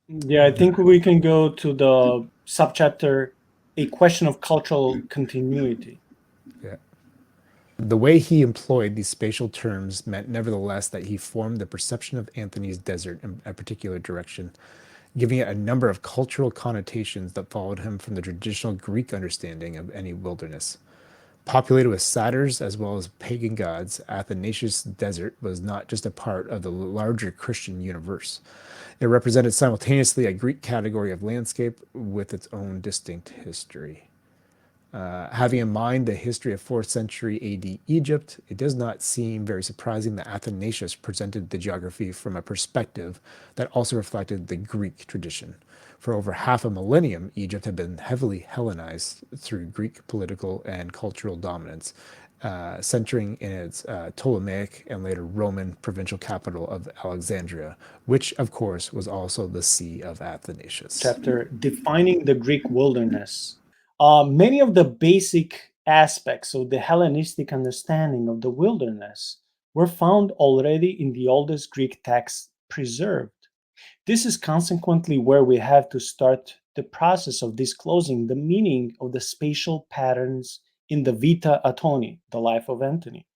Yeah, I think we can go to the subchapter, a question of cultural continuity. Yeah. The way he employed these spatial terms meant nevertheless that he formed the perception of Anthony's desert in a particular direction, giving it a number of cultural connotations that followed him from the traditional Greek understanding of any wilderness. Populated with satyrs as well as pagan gods, Athanasius' desert was not just a part of the larger Christian universe. It represented simultaneously a Greek category of landscape with its own distinct history. Having in mind the history of 4th century AD Egypt, it does not seem very surprising that Athanasius presented the geography from a perspective that also reflected the Greek tradition. For over half a millennium, Egypt had been heavily Hellenized through Greek political and cultural dominance, centering in its Ptolemaic and later Roman provincial capital of Alexandria, which, of course, was also the see of Athanasius. Chapter defining the Greek wilderness. Many of the basic aspects of the Hellenistic understanding of the wilderness were found already in the oldest Greek texts preserved. This is consequently where we have to start the process of disclosing the meaning of the spatial patterns in the Vita Antoni, the life of Antony.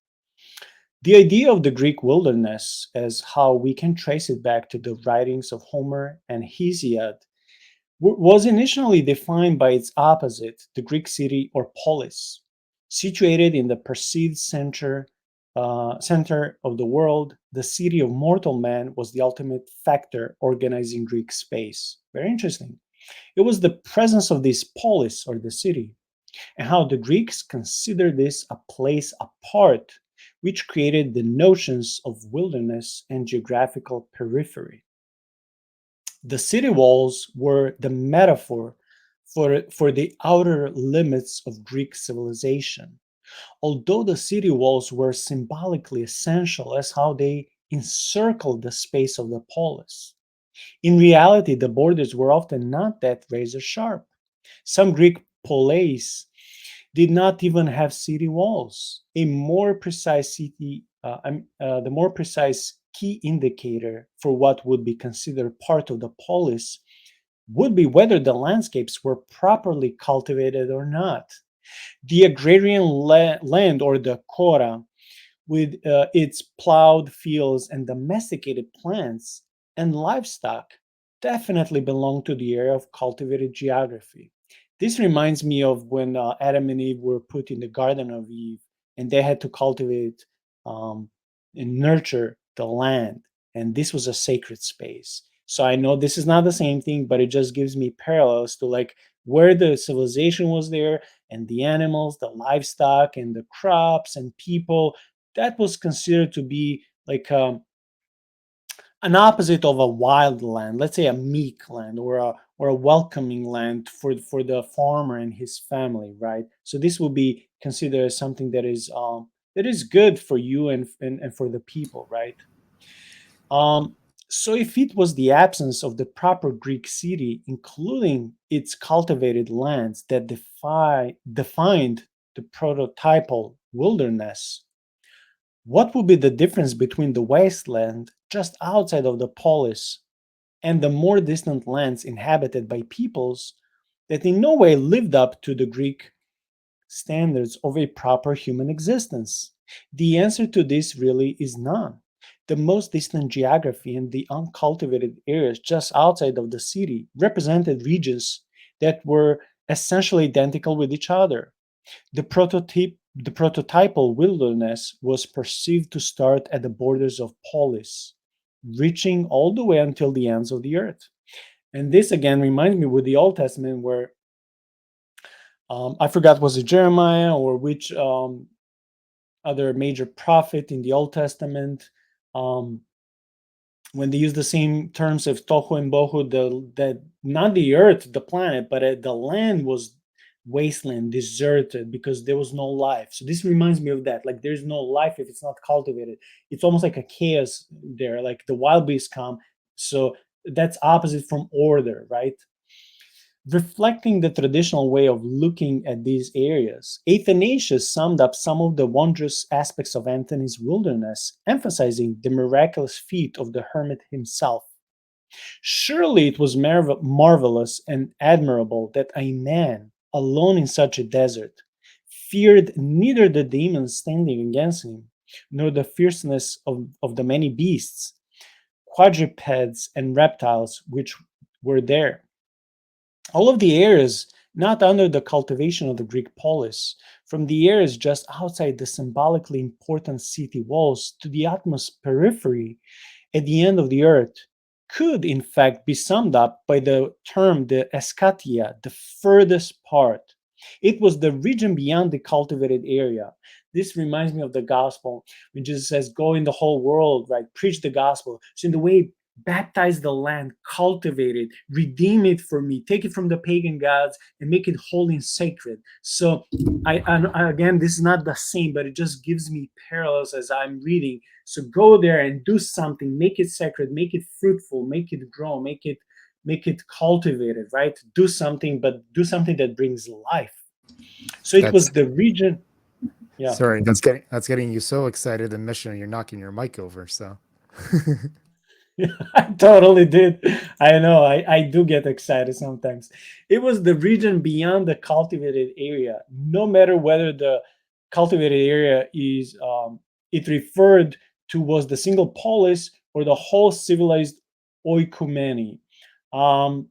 The idea of the Greek wilderness, as how we can trace it back to the writings of Homer and Hesiod, was initially defined by its opposite, the Greek city or polis, situated in the perceived center of the world. The city of mortal man was the ultimate factor organizing Greek space. Very interesting. It was the presence of this polis or the city, and how the Greeks considered this a place apart, which created the notions of wilderness and geographical periphery. The city walls were the metaphor for the outer limits of Greek civilization. Although the city walls were symbolically essential as how they encircled the space of the polis, in reality, the borders were often not that razor sharp. Some Greek polis did not even have city walls. A more precise the more precise key indicator for what would be considered part of the polis would be whether the landscapes were properly cultivated or not. The agrarian land or the chora, with its plowed fields and domesticated plants and livestock, definitely belong to the area of cultivated geography. This reminds me of when Adam and Eve were put in the Garden of Eve and they had to cultivate um, and nurture the land. And this was a sacred space. So I know this is not the same thing, but it just gives me parallels to like where the civilization was there and the animals, the livestock, and the crops and people. That was considered to be like an opposite of a wild land, let's say a meek land or a welcoming land for the farmer and his family, right? So this will be considered as something that is good for you and for the people, right? So if it was the absence of the proper Greek city, including its cultivated lands, that defined the prototypal wilderness, what would be the difference between the wasteland just outside of the polis and the more distant lands inhabited by peoples that in no way lived up to the Greek standards of a proper human existence? The answer to this really is none. The most distant geography and the uncultivated areas just outside of the city represented regions that were essentially identical with each other. The prototypal wilderness was perceived to start at the borders of polis, reaching all the way until the ends of the earth. And this again reminds me with the Old Testament, where I forgot was it Jeremiah or which other major prophet in the Old Testament, um, when they use the same terms of tohu and bohu, the not the earth, the planet, but the land was wasteland, deserted because there was no life. So this reminds me of that. Like there's no life if it's not cultivated. It's almost like a chaos there. Like the wild beasts come. So that's opposite from order, right? Reflecting the traditional way of looking at these areas, Athanasius summed up some of the wondrous aspects of Antony's wilderness, emphasizing the miraculous feat of the hermit himself. Surely it was marvelous and admirable that a man, alone in such a desert, feared neither the demons standing against him, nor the fierceness of the many beasts, quadrupeds, and reptiles which were there. All of the areas not under the cultivation of the Greek polis, from the areas just outside the symbolically important city walls to the utmost periphery at the end of the earth, could in fact be summed up by the term the eschatia, the furthest part. It was the region beyond the cultivated area. This reminds me of the gospel when Jesus says, "Go in the whole world, right? Preach the gospel." So, in the way, baptize the land, cultivate it, redeem it for me, take it from the pagan gods and make it holy and sacred. So, again, this is not the same, but it just gives me parallels as I'm reading. So go there and do something, make it sacred, make it fruitful, make it grow, make it cultivated, right? Do something, but do something that brings life. So it That's was the region. Yeah. sorry, that's getting you so excited and mission you're knocking your mic over. So I totally did. I know. I do get excited sometimes. It was the region beyond the cultivated area. No matter whether the cultivated area is it referred to was the single polis or the whole civilized oikumene. Um,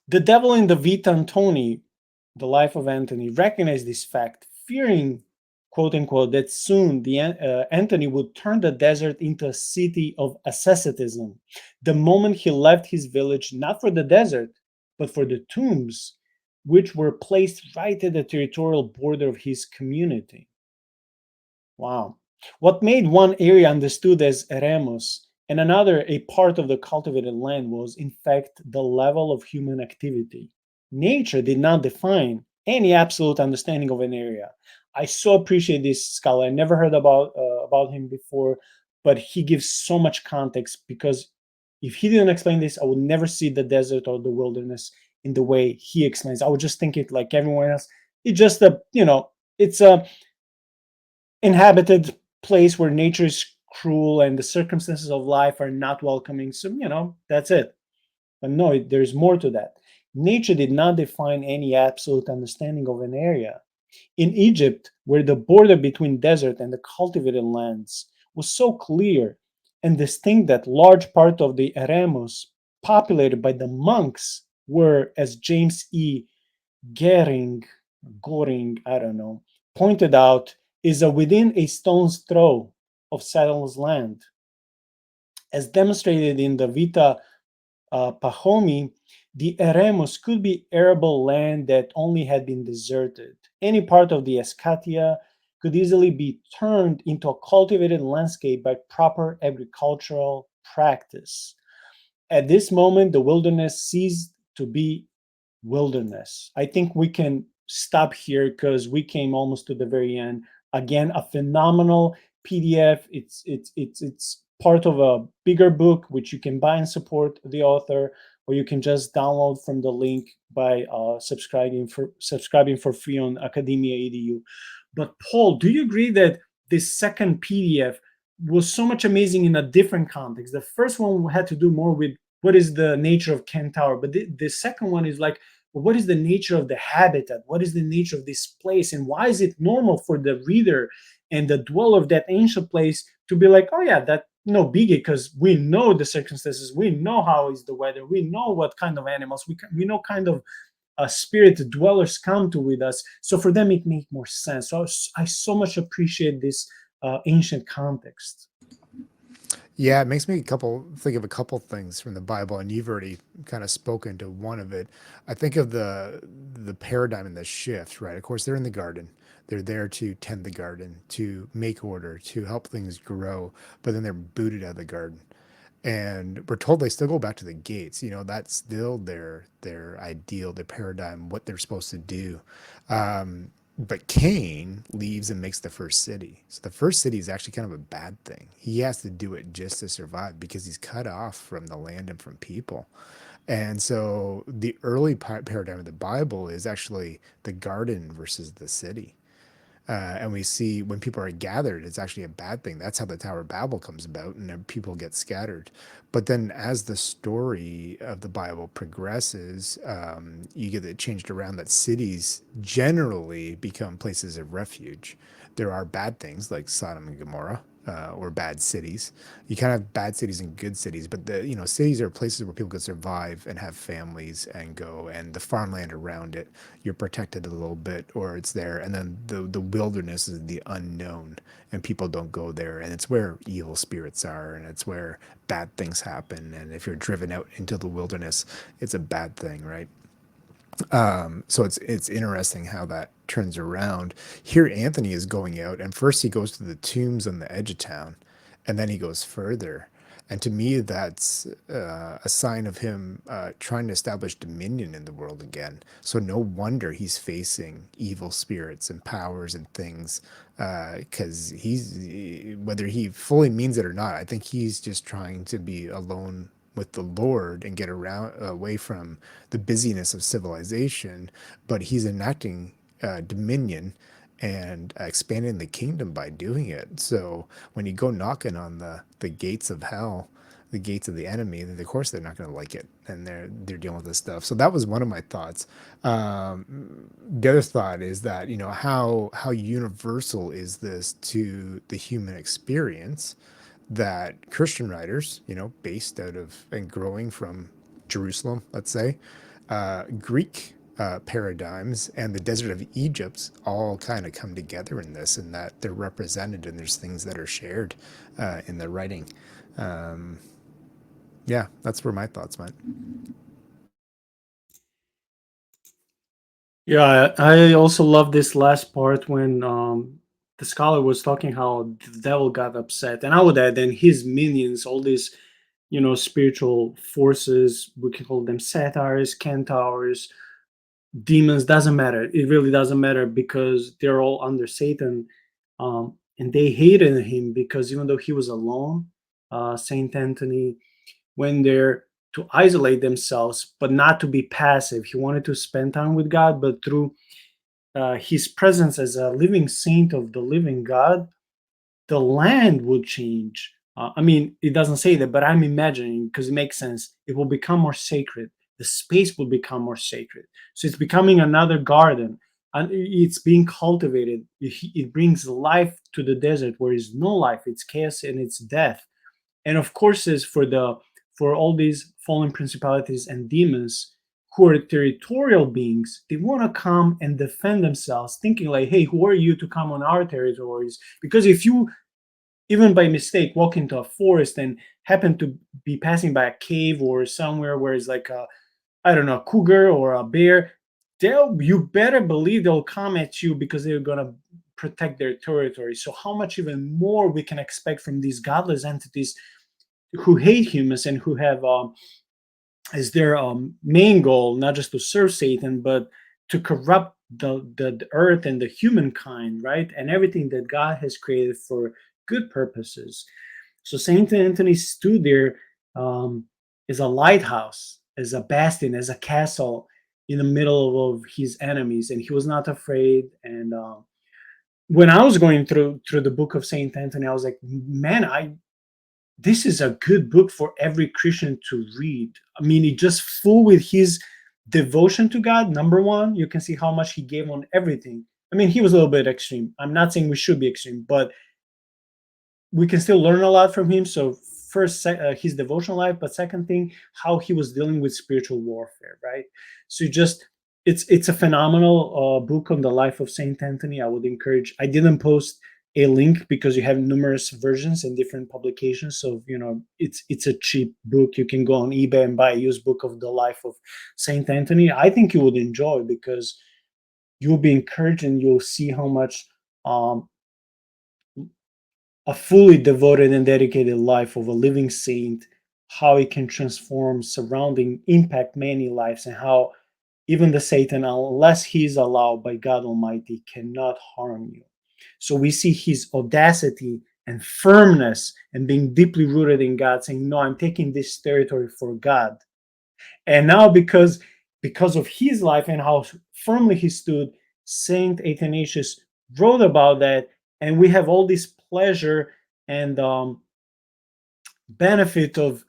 the devil in the Vita Antoni, the life of Antony, recognized this fact, fearing, quote unquote, that soon Antony would turn the desert into a city of asceticism. The moment he left his village, not for the desert, but for the tombs, which were placed right at the territorial border of his community. Wow. What made one area understood as eremos and another a part of the cultivated land was, in fact, the level of human activity. Nature did not define any absolute understanding of an area. I so appreciate this scholar. I never heard about him before, but he gives so much context because if he didn't explain this, I would never see the desert or the wilderness in the way he explains. I would just think it like everyone else. It's just it's a inhabited place where nature is cruel and the circumstances of life are not welcoming. So, that's it. But no, there's more to that. Nature did not define any absolute understanding of an area. In Egypt, where the border between desert and the cultivated lands was so clear and distinct that large part of the eremos populated by the monks were, as James E. Gering, Goring, I don't know, pointed out, is a within a stone's throw of settled land. As demonstrated in the Vita Pahomie, the Eremos could be arable land that only had been deserted. Any part of the Escatia could easily be turned into a cultivated landscape by proper agricultural practice. At this moment, the wilderness ceased to be wilderness. I think we can stop here because we came almost to the very end. Again, a phenomenal PDF. It's part of a bigger book which you can buy and support the author, or you can just download from the link by subscribing for free on Academia Edu. But Paul, do you agree that this second PDF was so much amazing in a different context? The first one had to do more with what is the nature of Kentaur, but the second one is like, well, what is the nature of the habitat? What is the nature of this place? And why is it normal for the reader and the dweller of that ancient place to be like, oh yeah, that no biggie, because we know the circumstances, we know how is the weather, we know what kind of animals, we know kind of spirit dwellers come to with us. So for them, it makes more sense. So I so much appreciate this ancient context. yeah, it makes me think of a couple things from the Bible, and you've already kind of spoken to one of it. I think of the paradigm and the shift, right? Of course, they're in the garden. They're there to tend the garden, to make order, to help things grow, but then they're booted out of the garden. And we're told they still go back to the gates. That's still their ideal, their paradigm, what they're supposed to do. But Cain leaves and makes the first city. So the first city is actually kind of a bad thing. He has to do it just to survive because he's cut off from the land and from people. And so the early paradigm of the Bible is actually the garden versus the city. And we see when people are gathered, it's actually a bad thing. That's how the Tower of Babel comes about, and then people get scattered. But then, as the story of the Bible progresses, you get it changed around that cities generally become places of refuge. There are bad things like Sodom and Gomorrah, or bad cities. You kind of have bad cities and good cities, but the cities are places where people can survive and have families and go, and the farmland around it, you're protected a little bit, or it's there, and then the wilderness is the unknown, and people don't go there, and it's where evil spirits are, and it's where bad things happen, and if you're driven out into the wilderness, it's a bad thing, right? So it's interesting how that turns around. Here, Anthony is going out, and first he goes to the tombs on the edge of town, and then he goes further. And to me, that's a sign of him trying to establish dominion in the world again. So no wonder he's facing evil spirits and powers and things, because he's, whether he fully means it or not, I think he's just trying to be alone with the Lord and get around away from the busyness of civilization, but he's enacting dominion and expanding the kingdom by doing it. So when you go knocking on the gates of hell, the gates of the enemy, then of course they're not going to like it, and they're dealing with this stuff. So that was one of my thoughts. The other thought is that how universal is this to the human experience, that Christian writers, based out of and growing from Jerusalem, let's say, Greek paradigms and the desert of Egypt all kind of come together in this, and that they're represented, and there's things that are shared in their writing. Um, yeah, that's where my thoughts went. Yeah, I also love this last part when the scholar was talking how the devil got upset, and I would add then his minions, all these spiritual forces. We can call them satyrs, centaurs, demons. Doesn't matter. It really doesn't matter because they're all under Satan, and they hated him because even though he was alone, Saint Anthony went there to isolate themselves, but not to be passive. He wanted to spend time with God, but through his presence as a living saint of the living God, the land would change. I mean, it doesn't say that, but I'm imagining because it makes sense. It will become more sacred. The space will become more sacred. So it's becoming another garden, and it's being cultivated. It brings life to the desert where is no life. It's chaos and it's death. And of course, is for all these fallen principalities and demons who are territorial beings, they want to come and defend themselves, thinking like, "Hey, who are you to come on our territories?" Because if you even by mistake walk into a forest and happen to be passing by a cave or somewhere where it's like a, I don't know, a cougar or a bear, they'll you better believe they'll come at you because they're gonna protect their territory. So how much even more we can expect from these godless entities who hate humans and who have as their main goal not just to serve Satan but to corrupt the earth and the humankind, right? And everything that God has created for good purposes. So Saint Anthony stood there as a lighthouse, as a bastion, as a castle in the middle of his enemies, and he was not afraid. And when I was going through the book of Saint Anthony, I was like, man, I this is a good book for every Christian to read. I mean, it just full with his devotion to God. Number one, you can see how much he gave on everything. I mean, he was a little bit extreme. I'm not saying we should be extreme, but we can still learn a lot from him. So first, his devotional life, but second thing, how he was dealing with spiritual warfare, right? So just it's a phenomenal book on the life of Saint Anthony. I would encourage. I didn't post a link because you have numerous versions and different publications. So it's a cheap book. You can go on eBay and buy a used book of the life of Saint Anthony. I think you would enjoy because you'll be encouraged and you'll see how much um, a fully devoted and dedicated life of a living saint, how it can transform surrounding, impact many lives, and how even the Satan, unless he's allowed by God Almighty, cannot harm you. So we see his audacity and firmness and being deeply rooted in God, saying, "No, I'm taking this territory for God." And now because of his life and how firmly he stood, Saint Athanasius wrote about that, and we have all this pleasure and benefit of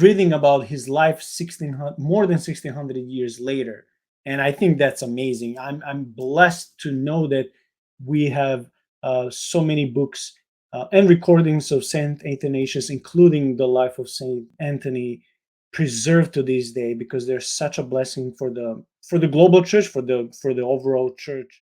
reading about his life 1600, more than 1600 years later. And I think that's amazing. I'm blessed to know that we have so many books and recordings of Saint Athanasius, including the life of Saint Anthony, preserved to this day, because they're such a blessing for the global church, for the overall church.